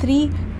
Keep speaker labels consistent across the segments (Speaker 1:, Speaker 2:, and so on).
Speaker 1: 3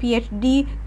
Speaker 1: PhD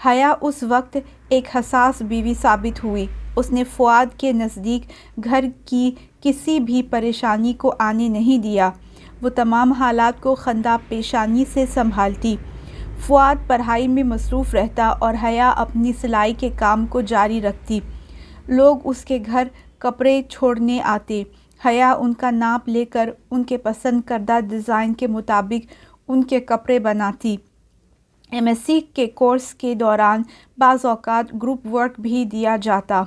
Speaker 1: حیا اس وقت ایک حساس بیوی ثابت ہوئی۔ اس نے فؤاد کے نزدیک گھر کی کسی بھی پریشانی کو آنے نہیں دیا۔ وہ تمام حالات کو خندہ پیشانی سے سنبھالتی۔ فؤاد پڑھائی میں مصروف رہتا اور حیا اپنی سلائی کے کام کو جاری رکھتی۔ لوگ اس کے گھر کپڑے چھوڑنے آتے۔ حیا ان کا ناپ لے کر ان کے پسند کردہ ڈیزائن کے مطابق ان کے کپڑے بناتی۔ MSc کے کورس کے دوران بعض اوقات گروپ ورک بھی دیا جاتا۔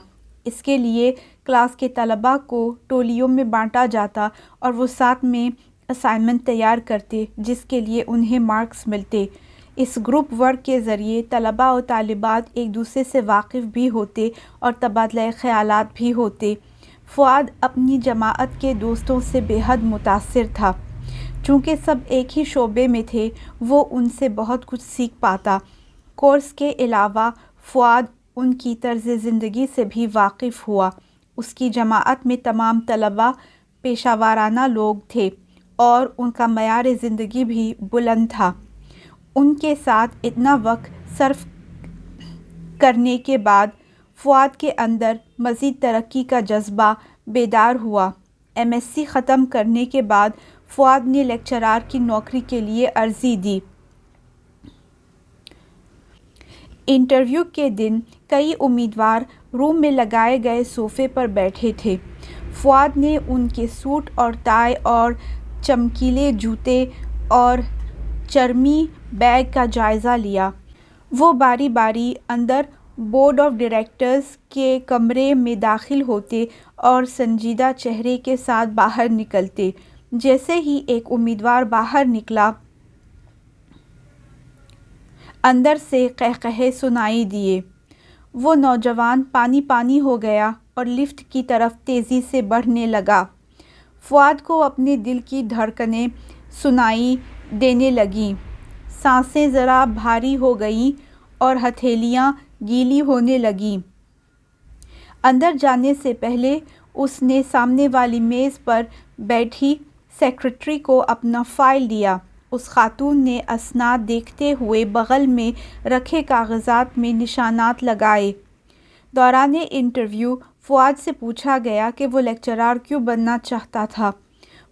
Speaker 1: اس کے لیے کلاس کے طلباء کو ٹولیوں میں بانٹا جاتا اور وہ ساتھ میں اسائنمنٹ تیار کرتے جس کے لیے انہیں مارکس ملتے۔ اس گروپ ورک کے ذریعے طلباء و طالبات ایک دوسرے سے واقف بھی ہوتے اور تبادلہ خیالات بھی ہوتے۔ فؤاد اپنی جماعت کے دوستوں سے بے حد متاثر تھا۔ چونکہ سب ایک ہی شعبے میں تھے، وہ ان سے بہت کچھ سیکھ پاتا۔ کورس کے علاوہ فؤاد ان کی طرز زندگی سے بھی واقف ہوا۔ اس کی جماعت میں تمام طلباء پیشہ ورانہ لوگ تھے اور ان کا معیار زندگی بھی بلند تھا۔ ان کے ساتھ اتنا وقت صرف کرنے کے بعد فؤاد کے اندر مزید ترقی کا جذبہ بیدار ہوا۔ MSc ختم کرنے کے بعد فؤاد نے لیکچرار کی نوکری کے لیے عرضی دی۔ انٹرویو کے دن کئی امیدوار روم میں لگائے گئے صوفے پر بیٹھے تھے۔ فؤاد نے ان کے سوٹ اور ٹائی اور چمکیلے جوتے اور چرمی بیگ کا جائزہ لیا۔ وہ باری باری اندر بورڈ آف ڈائریکٹرز کے کمرے میں داخل ہوتے اور سنجیدہ چہرے کے ساتھ باہر نکلتے۔ جیسے ہی ایک امیدوار باہر نکلا، اندر سے قہقہے سنائی دیے۔ وہ نوجوان پانی پانی ہو گیا اور لفٹ کی طرف تیزی سے بڑھنے لگا۔ فؤاد کو اپنے دل کی دھڑکنیں سنائی دینے لگیں۔ سانسیں ذرا بھاری ہو گئیں اور ہتھیلیاں گیلی ہونے لگیں۔ اندر جانے سے پہلے اس نے سامنے والی میز پر بیٹھی سیکرٹری کو اپنا فائل دیا۔ اس خاتون نے اسناد دیکھتے ہوئے بغل میں رکھے کاغذات میں نشانات لگائے۔ دوران انٹرویو فؤاد سے پوچھا گیا کہ وہ لیکچرار کیوں بننا چاہتا تھا۔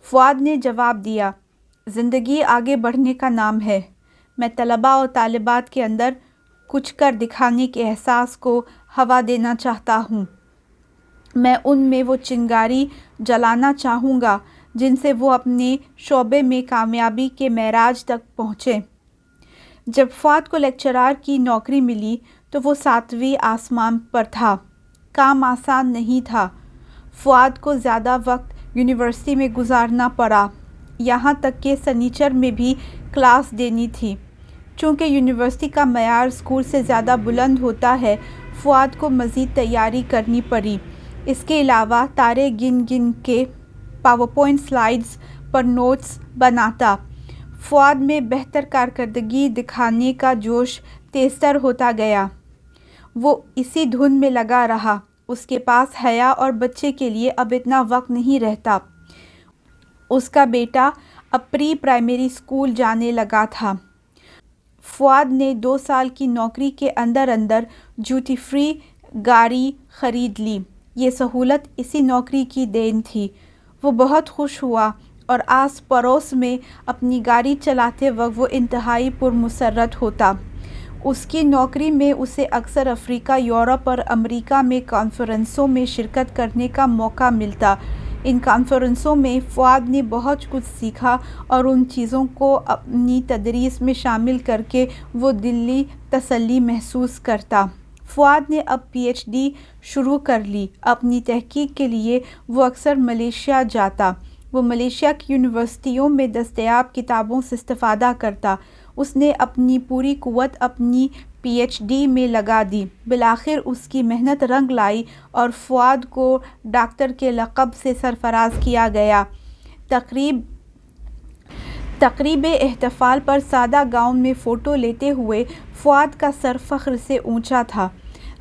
Speaker 1: فؤاد نے جواب دیا، زندگی آگے بڑھنے کا نام ہے۔ میں طلباء و طالبات کے اندر کچھ کر دکھانے کے احساس کو ہوا دینا چاہتا ہوں۔ میں ان میں وہ چنگاری جلانا چاہوں گا جن سے وہ اپنے شعبے میں کامیابی کے معراج تک پہنچیں۔ جب فؤاد کو لیکچرار کی نوکری ملی تو وہ 7ویں آسمان پر تھا۔ کام آسان نہیں تھا۔ فؤاد کو زیادہ وقت یونیورسٹی میں گزارنا پڑا، یہاں تک کہ سنیچر میں بھی کلاس دینی تھی۔ چونکہ یونیورسٹی کا معیار اسکول سے زیادہ بلند ہوتا ہے، فؤاد کو مزید تیاری کرنی پڑی۔ اس کے علاوہ تارے گن گن کے پاور پوائنٹ سلائیڈز پر نوٹس بناتا۔ فؤاد میں بہتر کارکردگی دکھانے کا جوش تیزتر ہوتا گیا۔ وہ اسی دھن میں لگا رہا۔ اس کے پاس حیا اور بچے کے لیے اب اتنا وقت نہیں رہتا۔ اس کا بیٹا اب پری پرائمری اسکول جانے لگا تھا۔ فؤاد نے 2 سال کی نوکری کے اندر اندر ڈیوٹی فری گاڑی خرید لی۔ یہ سہولت اسی نوکری کی دین تھی۔ وہ بہت خوش ہوا اور آس پڑوس میں اپنی گاڑی چلاتے وقت وہ انتہائی پرمسرت ہوتا۔ اس کی نوکری میں اسے اکثر افریقہ، یورپ اور امریکہ میں کانفرنسوں میں شرکت کرنے کا موقع ملتا۔ ان کانفرنسوں میں فؤاد نے بہت کچھ سیکھا اور ان چیزوں کو اپنی تدریس میں شامل کر کے وہ دلی تسلی محسوس کرتا۔ فؤاد نے اب PhD شروع کر لی۔ اپنی تحقیق کے لیے وہ اکثر ملیشیا جاتا۔ وہ ملیشیا کی یونیورسٹیوں میں دستیاب کتابوں سے استفادہ کرتا۔ اس نے اپنی پوری قوت اپنی PhD میں لگا دی۔ بالآخر اس کی محنت رنگ لائی اور فؤاد کو ڈاکٹر کے لقب سے سرفراز کیا گیا۔ تقریب احتفال پر سادہ گاؤن میں فوٹو لیتے ہوئے فؤاد کا سر فخر سے اونچا تھا۔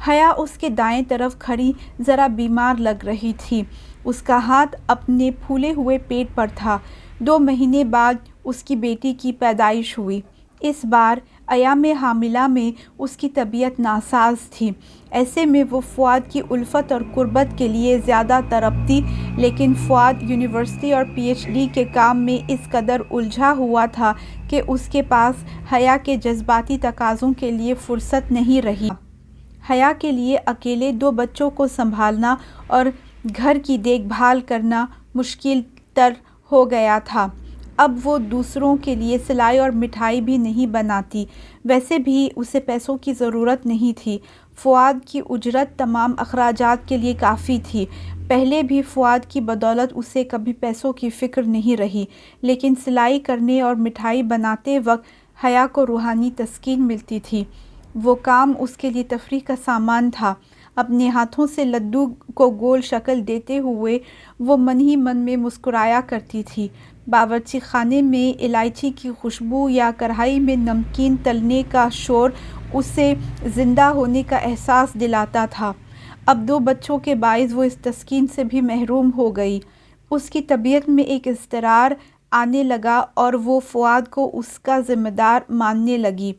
Speaker 1: حیا اس کے دائیں طرف کھڑی ذرا بیمار لگ رہی تھی۔ اس کا ہاتھ اپنے پھولے ہوئے پیٹ پر تھا۔ 2 مہینے بعد اس کی بیٹی کی پیدائش ہوئی۔ اس بار ایام حاملہ میں اس کی طبیعت ناساز تھی، ایسے میں وہ فؤاد کی الفت اور قربت کے لیے زیادہ تڑپتی، لیکن فؤاد یونیورسٹی اور پی ایچ ڈی کے کام میں اس قدر الجھا ہوا تھا کہ اس کے پاس حیا کے جذباتی تقاضوں کے لیے فرصت نہیں رہی۔ حیا کے لیے اکیلے 2 بچوں کو سنبھالنا اور گھر کی دیکھ بھال کرنا مشکل تر ہو گیا تھا۔ اب وہ دوسروں کے لیے سلائی اور مٹھائی بھی نہیں بناتی، ویسے بھی اسے پیسوں کی ضرورت نہیں تھی۔ فؤاد کی اجرت تمام اخراجات کے لیے کافی تھی۔ پہلے بھی فؤاد کی بدولت اسے کبھی پیسوں کی فکر نہیں رہی، لیکن سلائی کرنے اور مٹھائی بناتے وقت حیا کو روحانی تسکین ملتی تھی۔ وہ کام اس کے لیے تفریح کا سامان تھا۔ اپنے ہاتھوں سے لڈو کو گول شکل دیتے ہوئے وہ من ہی من میں مسکرایا کرتی تھی۔ باورچی خانے میں الائچی کی خوشبو یا کڑھائی میں نمکین تلنے کا شور اسے زندہ ہونے کا احساس دلاتا تھا۔ اب 2 بچوں کے باعث وہ اس تسکین سے بھی محروم ہو گئی۔ اس کی طبیعت میں ایک اضطرار آنے لگا اور وہ فؤاد کو اس کا ذمہ دار ماننے لگی۔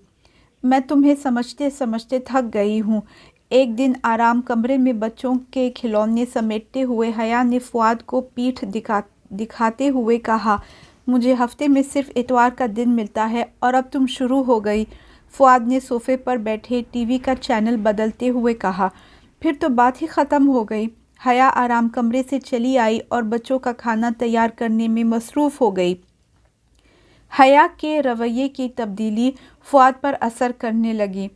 Speaker 1: میں تمہیں سمجھتے سمجھتے تھک گئی ہوں، ایک دن آرام کمرے میں بچوں کے کھلونے سمیٹتے ہوئے حیا نے فؤاد کو پیٹھ دکھاتے ہوئے کہا، مجھے ہفتے میں صرف اتوار کا دن ملتا ہے اور اب تم شروع ہو گئی۔ فؤاد نے صوفے پر بیٹھے ٹی وی کا چینل بدلتے ہوئے کہا، پھر تو بات ہی ختم ہو گئی۔ حیا آرام کمرے سے چلی آئی اور بچوں کا کھانا تیار کرنے میں مصروف ہو گئی۔ حیا کے رویے کی تبدیلی فؤاد پر اثر کرنے لگی۔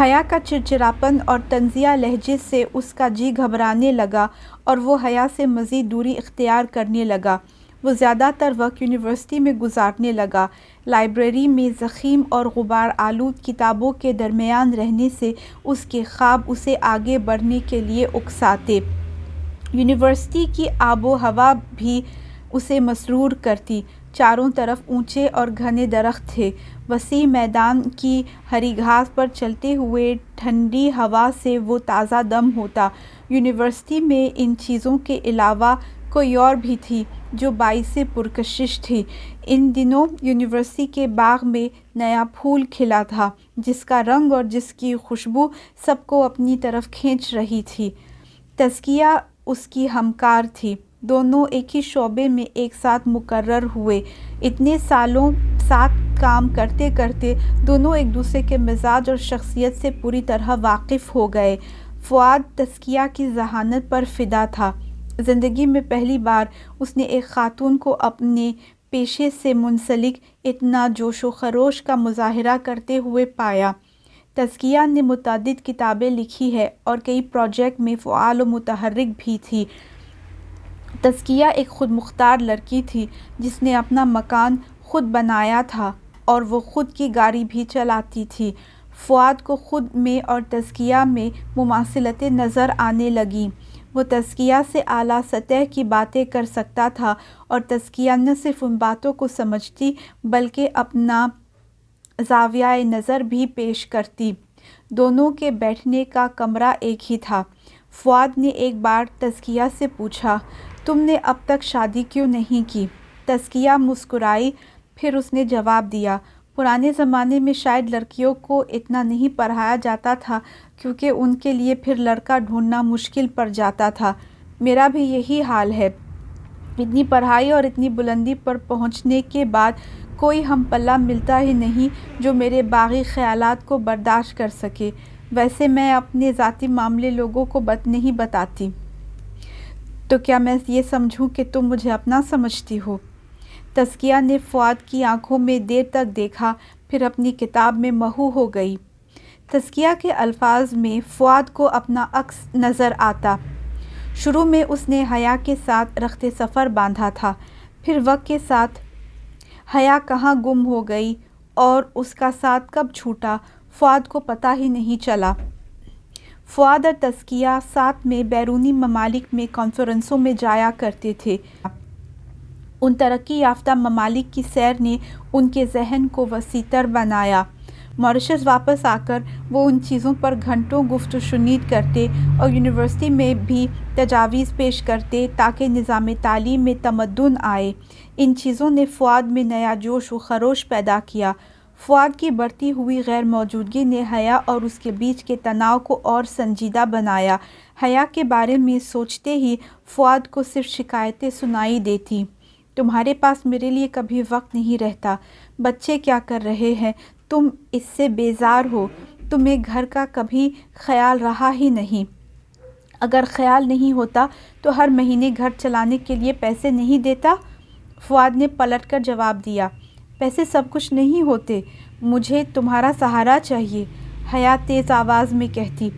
Speaker 1: حیا کا چڑچڑاپن اور طنزیہ لہجے سے اس کا جی گھبرانے لگا اور وہ حیا سے مزید دوری اختیار کرنے لگا۔ وہ زیادہ تر وقت یونیورسٹی میں گزارنے لگا۔ لائبریری میں زخیم اور غبار آلود کتابوں کے درمیان رہنے سے اس کے خواب اسے آگے بڑھنے کے لیے اکساتے۔ یونیورسٹی کی آب و ہوا بھی اسے مسرور کرتی۔ چاروں طرف اونچے اور گھنے درخت تھے۔ وسیع میدان کی ہری گھاس پر چلتے ہوئے ٹھنڈی ہوا سے وہ تازہ دم ہوتا۔ یونیورسٹی میں ان چیزوں کے علاوہ کوئی اور بھی تھی جو باعث پرکشش تھی۔ ان دنوں یونیورسٹی کے باغ میں نیا پھول کھلا تھا جس کا رنگ اور جس کی خوشبو سب کو اپنی طرف کھینچ رہی تھی۔ تزکیہ اس کی ہمکار تھی۔ دونوں ایک ہی شعبے میں ایک ساتھ مقرر ہوئے۔ اتنے سالوں ساتھ کام کرتے کرتے دونوں ایک دوسرے کے مزاج اور شخصیت سے پوری طرح واقف ہو گئے۔ فؤاد تزکیہ کی ذہانت پر فدا تھا۔ زندگی میں پہلی بار اس نے ایک خاتون کو اپنے پیشے سے منسلک اتنا جوش و خروش کا مظاہرہ کرتے ہوئے پایا۔ تزکیہ نے متعدد کتابیں لکھی ہیں اور کئی پروجیکٹ میں فعال و متحرک بھی تھی۔ تزکیہ ایک خود مختار لڑکی تھی جس نے اپنا مکان خود بنایا تھا اور وہ خود کی گاڑی بھی چلاتی تھی۔ فؤاد کو خود میں اور تزکیہ میں مماثلتیں نظر آنے لگیں۔ وہ تزکیہ سے اعلیٰ سطح کی باتیں کر سکتا تھا اور تزکیہ نہ صرف ان باتوں کو سمجھتی بلکہ اپنا زاویہ نظر بھی پیش کرتی۔ دونوں کے بیٹھنے کا کمرہ ایک ہی تھا۔ فؤاد نے ایک بار تزکیہ سے پوچھا، تم نے اب تک شادی کیوں نہیں کی؟ تزکیہ مسکرائی، پھر اس نے جواب دیا، پرانے زمانے میں شاید لڑکیوں کو اتنا نہیں پڑھایا جاتا تھا کیونکہ ان کے لیے پھر لڑکا ڈھونڈنا مشکل پڑ جاتا تھا۔ میرا بھی یہی حال ہے۔ اتنی پڑھائی اور اتنی بلندی پر پہنچنے کے بعد کوئی ہم پلہ ملتا ہی نہیں جو میرے باغی خیالات کو برداشت کر سکے۔ ویسے میں اپنے ذاتی معاملے لوگوں کو نہیں بتاتی۔ تو کیا میں یہ سمجھوں کہ تم مجھے اپنا سمجھتی ہو؟ تزکیہ نے فؤاد کی آنکھوں میں دیر تک دیکھا، پھر اپنی کتاب میں محو ہو گئی۔ تزکیہ کے الفاظ میں فؤاد کو اپنا عکس نظر آتا۔ شروع میں اس نے حیا کے ساتھ رخت سفر باندھا تھا، پھر وقت کے ساتھ حیا کہاں گم ہو گئی اور اس کا ساتھ کب چھوٹا، فؤاد کو پتہ ہی نہیں چلا۔ فؤاد اور تزکیہ ساتھ میں بیرونی ممالک میں کانفرنسوں میں جایا کرتے تھے۔ ان ترقی یافتہ ممالک کی سیر نے ان کے ذہن کو وسیع تر بنایا۔ ماریشس واپس آ کر وہ ان چیزوں پر گھنٹوں گفت و شنید کرتے اور یونیورسٹی میں بھی تجاویز پیش کرتے تاکہ نظام تعلیم میں تمدن آئے۔ ان چیزوں نے فؤاد میں نیا جوش و خروش پیدا کیا۔ فؤاد کی بڑھتی ہوئی غیر موجودگی نے حیا اور اس کے بیچ کے تناؤ کو اور سنجیدہ بنایا۔ حیا کے بارے میں سوچتے ہی فؤاد کو صرف شکایتیں سنائی دیتی۔ تمہارے پاس میرے لیے کبھی وقت نہیں رہتا، بچے کیا کر رہے ہیں، تم اس سے بیزار ہو، تمہیں گھر کا کبھی خیال رہا ہی نہیں۔ اگر خیال نہیں ہوتا تو ہر مہینے گھر چلانے کے لیے پیسے نہیں دیتا؟ فؤاد نے پلٹ کر جواب دیا، پیسے سب کچھ نہیں ہوتے، مجھے تمہارا سہارا چاہیے، حیا تیز آواز میں کہتی۔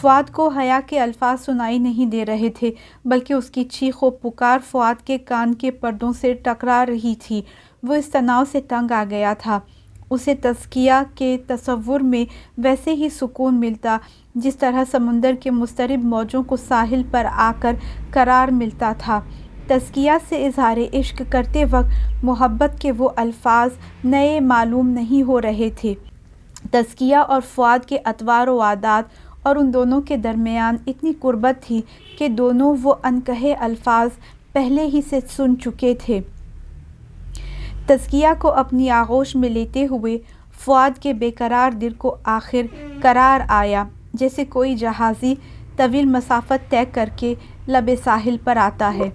Speaker 1: فؤاد کو حیا کے الفاظ سنائی نہیں دے رہے تھے، بلکہ اس کی چیخ و پکار فؤاد کے کان کے پردوں سے ٹکرا رہی تھی۔ وہ اس تناؤ سے تنگ آ گیا تھا۔ اسے تزکیہ کے تصور میں ویسے ہی سکون ملتا جس طرح سمندر کے مضطرب موجوں کو ساحل پر آ کر قرار ملتا تھا۔ تزکیہ سے اظہار عشق کرتے وقت محبت کے وہ الفاظ نئے معلوم نہیں ہو رہے تھے۔ تزکیہ اور فؤاد کے اطوار و عادات اور ان دونوں کے درمیان اتنی قربت تھی کہ دونوں وہ انکہے الفاظ پہلے ہی سے سن چکے تھے۔ تزکیہ کو اپنی آغوش میں لیتے ہوئے فؤاد کے بے قرار دل کو آخر قرار آیا، جیسے کوئی جہازی طویل مسافت طے کر کے لب ساحل پر آتا ہے۔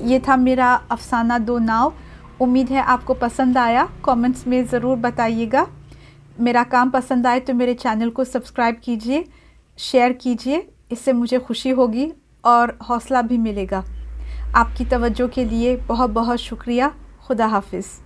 Speaker 1: یہ تھا میرا افسانہ دو ناؤ۔ امید ہے آپ کو پسند آیا۔ کامنٹس میں ضرور بتائیے گا۔ میرا کام پسند آئے تو میرے چینل کو سبسکرائب کیجیے، شیئر کیجیے، اس سے مجھے خوشی ہوگی اور حوصلہ بھی ملے گا۔ آپ کی توجہ کے لیے بہت بہت شکریہ۔ خدا حافظ۔